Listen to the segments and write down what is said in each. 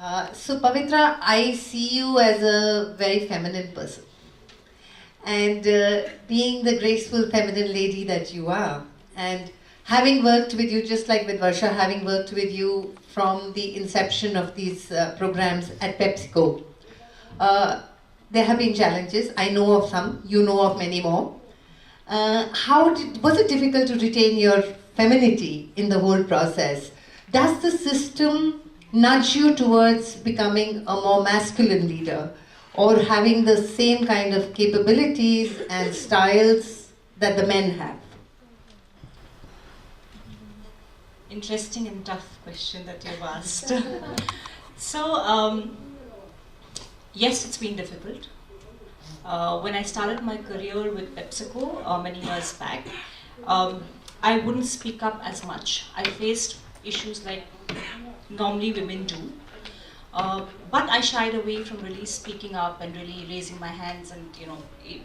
So Pavitra, I see you as a very feminine person. And being the graceful feminine lady that you are, and having worked with you, just like with Varsha, having worked with you from the inception of these programs at PepsiCo, uh, there have been challenges. I know of some, you know of many more. Was it difficult to retain your femininity in the whole process? Does the system nudge you towards becoming a more masculine leader, or having the same kind of capabilities and styles that the men have? Interesting and tough question that you've asked. Yes, it's been difficult. When I started my career with PepsiCo many years back, I wouldn't speak up as much. I faced issues like normally women do. But I shied away from really speaking up and really raising my hands and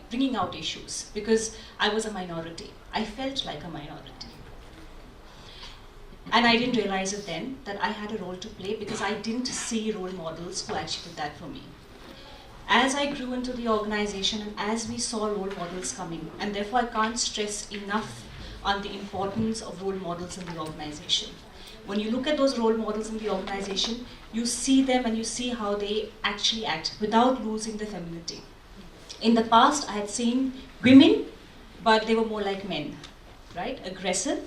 bringing out issues because I was a minority. I felt like a minority. And I didn't realize it then that I had a role to play because I didn't see role models who actually did that for me. As I grew into the organization and as we saw role models coming, and therefore I can't stress enough on the importance of role models in the organization. When you look at those role models in the organization, you see them and you see how they actually act without losing their femininity. In the past, I had seen women, but they were more like men, right? Aggressive.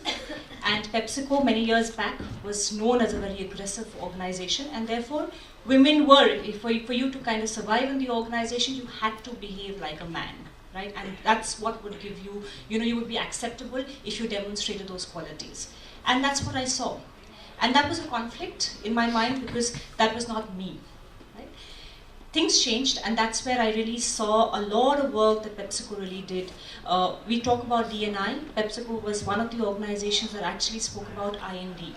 And PepsiCo many years back was known as a very aggressive organization, and therefore women were, for you to kind of survive in the organization, you had to behave like a man, right? And that's what would give you, you would be acceptable if you demonstrated those qualities. And that's what I saw. And that was a conflict in my mind because that was not me. Right? Things changed, and that's where I really saw a lot of work that PepsiCo really did. We talk about D&I. PepsiCo was one of the organizations that actually spoke about I&D,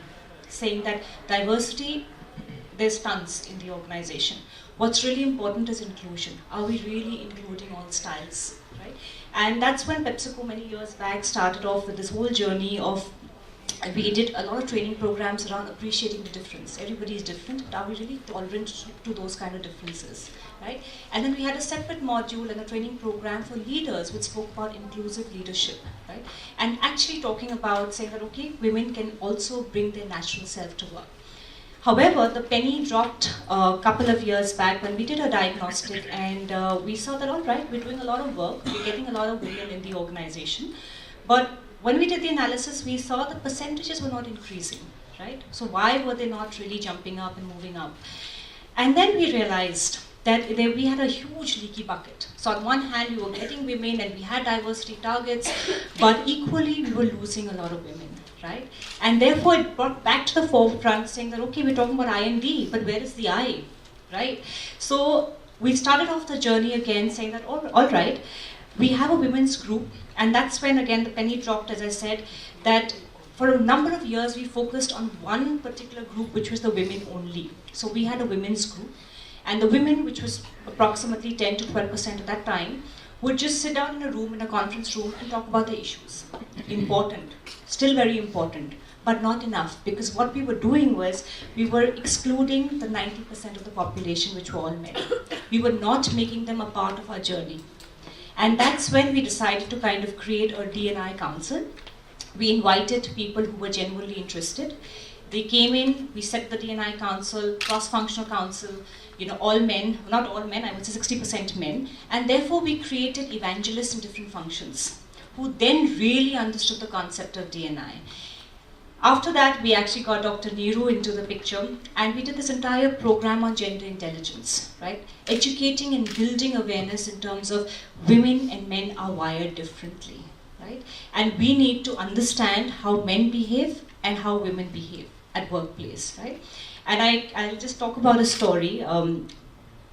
saying that diversity, there's tons in the organization. What's really important is inclusion. Are we really including all styles? Right? And that's when PepsiCo many years back started off with this whole journey of, we did a lot of training programs around appreciating the difference. Everybody is different, but are we really tolerant to those kind of differences, right? And then we had a separate module and a training program for leaders which spoke about inclusive leadership, right? And actually talking about saying that, okay, women can also bring their natural self to work. However, the penny dropped a couple of years back when we did a diagnostic and we saw that, all right, we're doing a lot of work, we're getting a lot of women in the organization, but when we did the analysis, we saw the percentages were not increasing, right? So why were they not really jumping up and moving up? And then we realized that we had a huge leaky bucket. So on one hand, we were getting women and we had diversity targets, but equally we were losing a lot of women, right? And therefore it brought back to the forefront saying that, okay, we're talking about I&D, but where is the I, right? So we started off the journey again saying that, all right, we have a women's group, and that's when again the penny dropped, as I said, that for a number of years we focused on one particular group, which was the women only. So we had a women's group, and the women, which was approximately 10 to 12% at that time, would just sit down in a room, in a conference room, and talk about the issues. Important, still very important, but not enough, because what we were doing was we were excluding the 90% of the population, which were all men. We were not making them a part of our journey. And that's when we decided to kind of create a D&I council. We invited people who were genuinely interested. They came in, we set the D&I council, cross-functional council, all men, not all men, I would say 60% men. And therefore we created evangelists in different functions who then really understood the concept of D&I. After that, we actually got Dr. Neeru into the picture, and we did this entire program on gender intelligence, right? Educating and building awareness in terms of women and men are wired differently, right? And we need to understand how men behave and how women behave at workplace, right? And I'll just talk about a story. A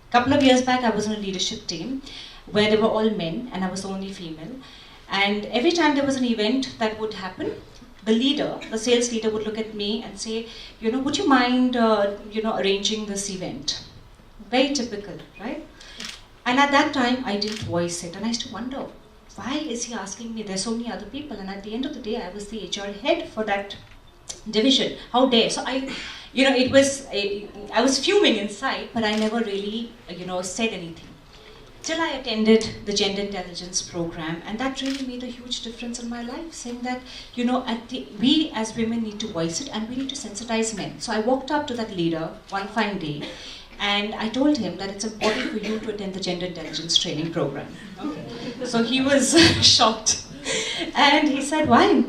couple of years back, I was on a leadership team where they were all men and I was the only female. And every time there was an event that would happen, the leader, the sales leader, would look at me and say, would you mind, arranging this event? Very typical, right? And at that time, I didn't voice it, and I used to wonder, why is he asking me? There's so many other people, and at the end of the day, I was the HR head for that division. How dare? So it was, I was fuming inside, but I never really, said anything. Till I attended the gender intelligence program, and that really made a huge difference in my life, saying that, we as women need to voice it and we need to sensitize men. So I walked up to that leader one fine day and I told him that it's important for you to attend the gender intelligence training program. Okay. So he was shocked and he said, why?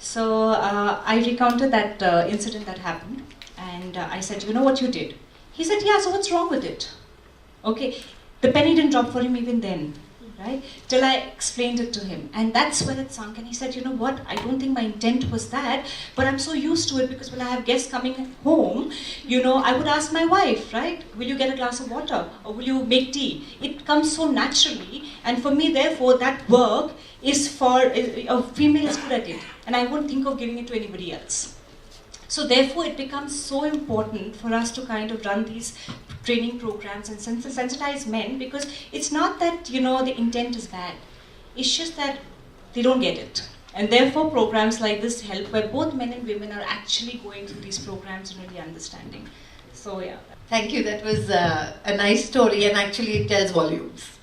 So I recounted that incident that happened and I said, you know what you did? He said, yeah, so what's wrong with it? Okay. The penny didn't drop for him even then, right? Till I explained it to him. And that's when it sunk. And he said, you know what, I don't think my intent was that, but I'm so used to it because when I have guests coming home, I would ask my wife, right? Will you get a glass of water? Or will you make tea? It comes so naturally. And for me, therefore, that work is for, a female is good at it. And I won't think of giving it to anybody else. So therefore, it becomes so important for us to kind of run these training programs and sensitize men, because it's not that, the intent is bad. It's just that they don't get it. And therefore, programs like this help, where both men and women are actually going through these programs and really understanding. So, yeah. Thank you. That was a nice story, and actually it tells volumes.